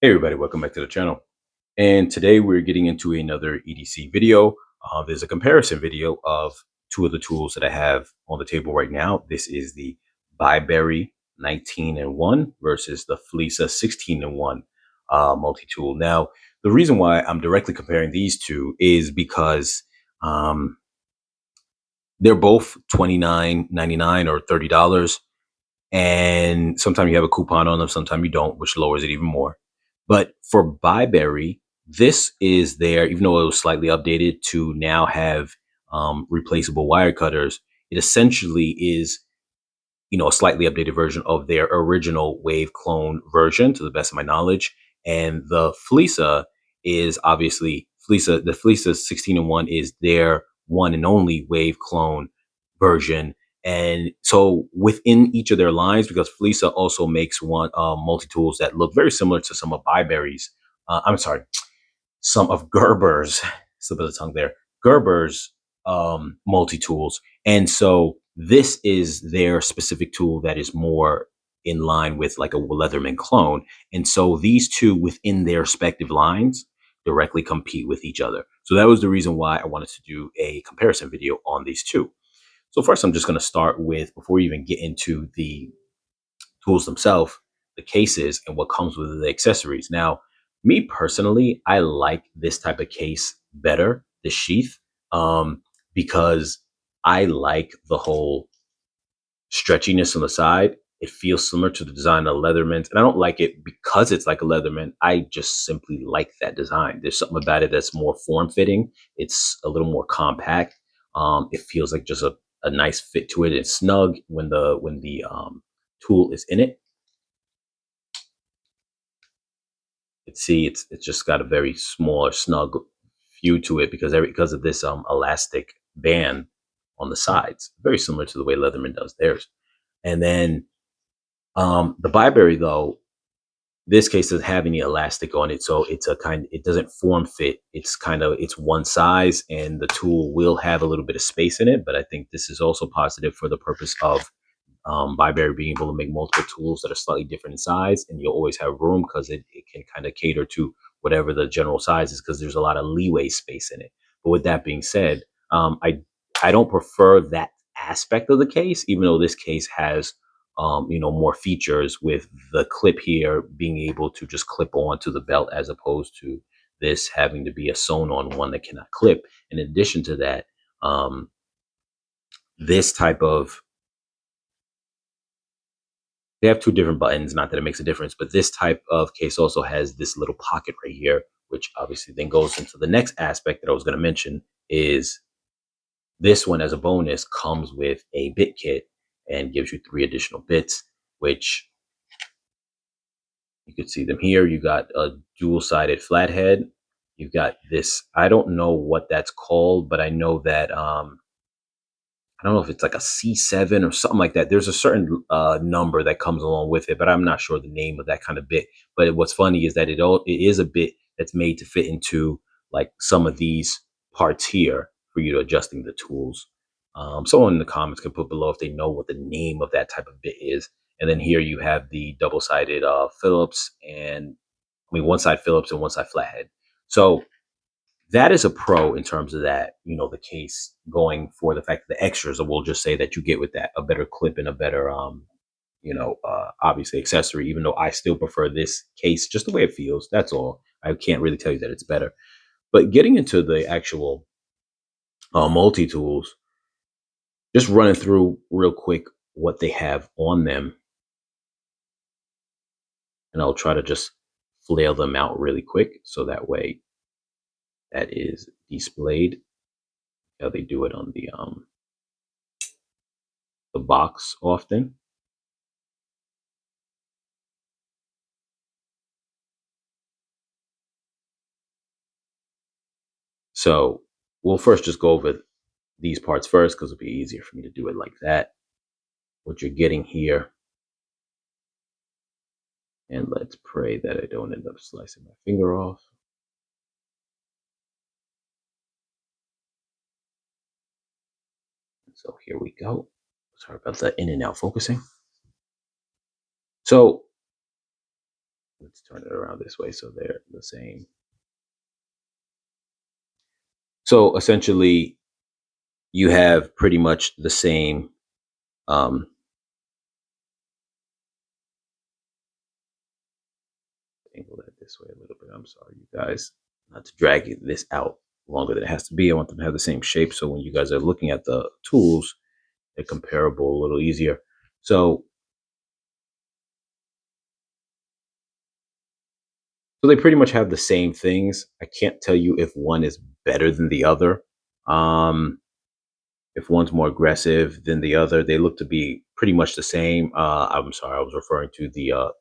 Hey everybody, welcome back to the channel. And today we're getting into another EDC video. There's a comparison video of two of the tools that I have on the table right now. This is the BIBURY 19-in-1 versus the Flissa 16-in-1 multi-tool. Now, the reason why I'm directly comparing these two is because um, they're both $29.99 or $30. And sometimes you have a coupon on them, sometimes you don't, which lowers it even more. But for BIBURY, this is there, even though it was slightly updated to now have replaceable wire cutters. It essentially is, a slightly updated version of their original wave clone version, to the best of my knowledge. And the Flissa is obviously the Flissa 16-in-1 is their one and only wave clone version. And so within each of their lines, because Flissa also makes one multi-tools that look very similar to some of BIBURY's, I'm sorry, some of Gerber's, slip of the tongue there, Gerber's multi-tools. And so this is their specific tool that is more in line with like a Leatherman clone. And so these two within their respective lines directly compete with each other. So that was the reason why I wanted to do a comparison video on these two. So first, I'm just going to start with, before we even get into the tools themselves, the cases and what comes with the accessories. Now, me personally, I like this type of case better, the Sheath, because I like the whole stretchiness on the side. It feels similar to the design of Leatherman's, and I don't like it because it's like a Leatherman. I just simply like that design. There's something about it that's more form-fitting. It's a little more compact. It feels like just a nice fit to it. It's snug when the tool is in it. It's just got a very small or snug view to it because of this elastic band on the sides, very similar to the way Leatherman does theirs. And then the BIBURY, though, this case doesn't have any elastic on it, so it doesn't form fit. It's one size, and the tool will have a little bit of space in it. But I think this is also positive for the purpose of BIBURY being able to make multiple tools that are slightly different in size, and you'll always have room because it can kind of cater to whatever the general size is, because there's a lot of leeway space in it. But with that being said, I don't prefer that aspect of the case, even though this case has more features, with the clip here being able to just clip on to the belt, as opposed to this having to be a sewn on one that cannot clip. In addition to that, this type of they have two different buttons, not that it makes a difference, but this type of case also has this little pocket right here, which obviously then goes into the next aspect that I was going to mention. Is this one, as a bonus, comes with a bit kit and gives you 3 additional bits, which you could see them here. You got a dual-sided flathead. You've got this, I don't know what that's called, but I know that I don't know if it's like a C7 or something like that. There's a certain number that comes along with it, but I'm not sure the name of that kind of bit. But what's funny is that it is a bit that's made to fit into like some of these parts here for you to adjusting the tools. Someone in the comments can put below if they know what the name of that type of bit is. And then here you have the double-sided Phillips, and I mean one side Phillips and one side flathead. So that is a pro in terms of that, the case, going for the fact that the extras, we'll just say, that you get with that, a better clip and a better, obviously accessory, even though I still prefer this case just the way it feels. That's all. I can't really tell you that it's better. But getting into the actual multi-tools, just running through real quick what they have on them. And I'll try to just flail them out really quick, so that way that is displayed how they do it on the box often. So we'll first just go over these parts first, because it'll be easier for me to do it like that. What you're getting here, and let's pray that I don't end up slicing my finger off. So here we go. Sorry about the in and out focusing. So Let's turn it around this way so they're the same. So essentially, you have pretty much the same. Angle that this way a little bit. I'm sorry, you guys, not to drag this out longer than it has to be. I want them to have the same shape, so when you guys are looking at the tools, they're comparable a little easier. So they pretty much have the same things. I can't tell you if one is better than the other. If one's more aggressive than the other, they look to be pretty much the same. I'm sorry, I was referring to the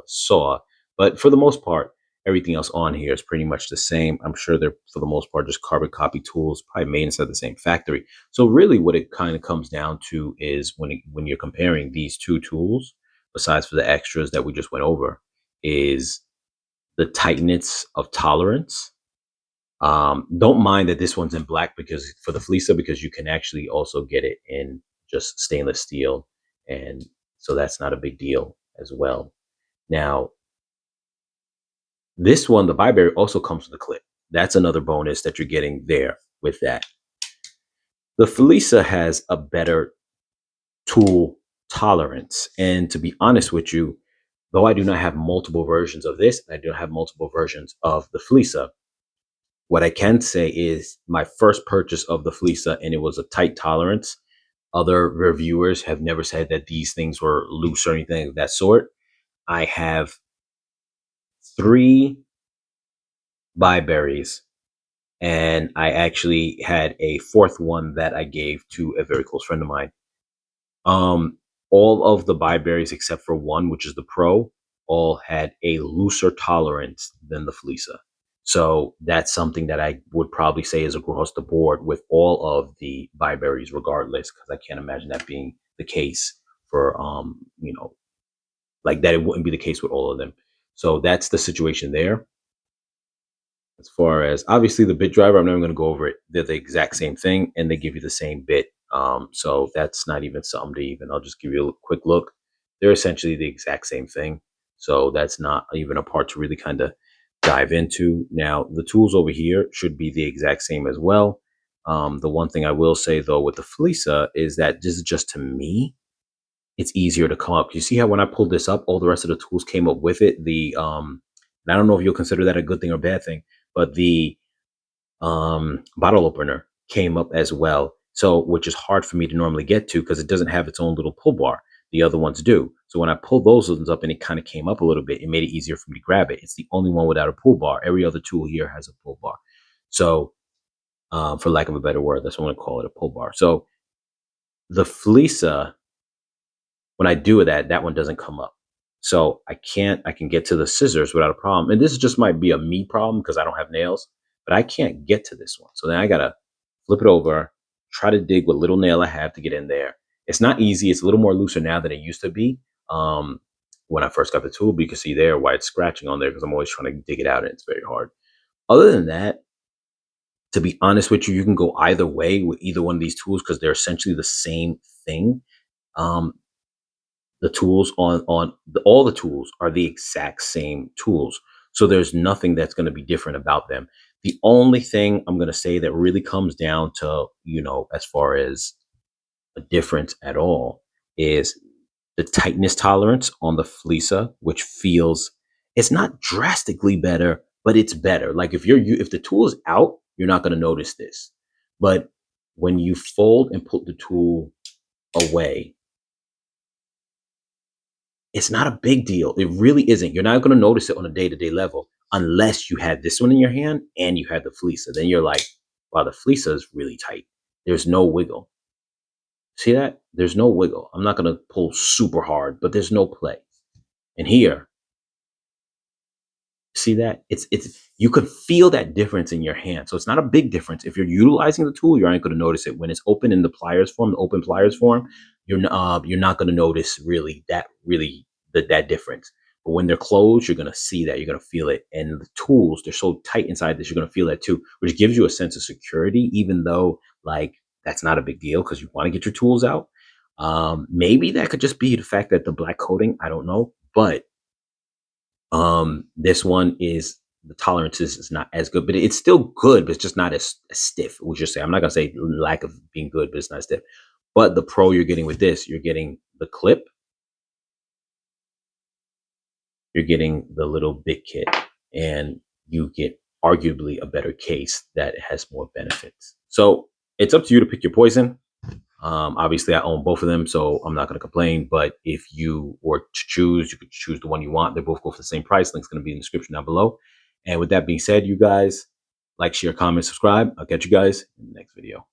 saw, but for the most part, everything else on here is pretty much the same. I'm sure they're for the most part just carbon copy tools, probably made inside the same factory. So really, what it kind of comes down to is when you're comparing these two tools, besides for the extras that we just went over, is the tightness of tolerance. Don't mind that this one's in black because for the Flissa, because you can actually also get it in just stainless steel. And so that's not a big deal as well. Now, this one, the BIBURY, also comes with a clip. That's another bonus that you're getting there with that. The Flissa has a better tool tolerance. And to be honest with you, though I do not have multiple versions of this, I do have multiple versions of the Flissa. What I can say is my first purchase of the Flissa, and it was a tight tolerance. Other reviewers have never said that these things were loose or anything of that sort. I have 3 BIBURYs, and I actually had a 4th one that I gave to a very close friend of mine. All of the BIBURYs except for one, which is the Pro, all had a looser tolerance than the Flissa. So that's something that I would probably say is across the board with all of the BIBURYs, regardless, because I can't imagine that being the case for like that. It wouldn't be the case with all of them. So that's the situation there. As far as obviously the bit driver, I'm not even going to go over it. They're the exact same thing, and they give you the same bit. So that's not even something to even. I'll just give you a quick look. They're essentially the exact same thing. So that's not even a part to really kind of dive into. Now, the tools over here should be the exact same as well. The one thing I will say though with the Flissa is that this is just to me, it's easier to come up. You see how when I pulled this up, all the rest of the tools came up with it. And I don't know if you'll consider that a good thing or bad thing, but the bottle opener came up as well. So, which is hard for me to normally get to because it doesn't have its own little pull bar. The other ones do. So when I pulled those ones up and it kind of came up a little bit, it made it easier for me to grab it. It's the only one without a pull bar. Every other tool here has a pull bar. So, for lack of a better word, that's what I'm going to call it, a pull bar. So the Flissa, when I do that one doesn't come up. So I can get to the scissors without a problem. And this just might be a me problem because I don't have nails, but I can't get to this one. So then I got to flip it over, try to dig what little nail I have to get in there. It's not easy. It's a little more looser now than it used to be. When I first got the tool, but you can see there why it's scratching on there because I'm always trying to dig it out and it's very hard. Other than that, to be honest with you, you can go either way with either one of these tools because they're essentially the same thing. The tools all the tools are the exact same tools. So there's nothing that's going to be different about them. The only thing I'm going to say that really comes down to, as far as a difference at all is the tightness tolerance on the Flissa, which it's not drastically better, but it's better. Like if the tool is out, you're not going to notice this. But when you fold and put the tool away, it's not a big deal. It really isn't. You're not going to notice it on a day-to-day level unless you had this one in your hand and you had the Flissa. Then you're like, wow, the Flissa is really tight. There's no wiggle. See that? There's no wiggle. I'm not going to pull super hard, but there's no play. And here, see that? It's you could feel that difference in your hand. So it's not a big difference. If you're utilizing the tool, you aren't going to notice it. When it's open in the pliers form, the open pliers form, you're not going to notice that difference. But when they're closed, you're going to see that. You're going to feel it. And the tools, they're so tight inside this, you're going to feel that too, which gives you a sense of security, even though like that's not a big deal because you want to get your tools out. Maybe that could just be the fact that the black coating, I don't know, but This one is, the tolerances is not as good, but it's still good, but it's just not as stiff. We should say, I'm not gonna say lack of being good, but it's not stiff. But the pro you're getting with this, you're getting the clip, you're getting the little bit kit, and you get arguably a better case that has more benefits. So it's up to you to pick your poison. Obviously, I own both of them, so I'm not going to complain. But if you were to choose, you could choose the one you want. They both go for the same price. Link's going to be in the description down below. And with that being said, you guys, like, share, comment, subscribe. I'll catch you guys in the next video.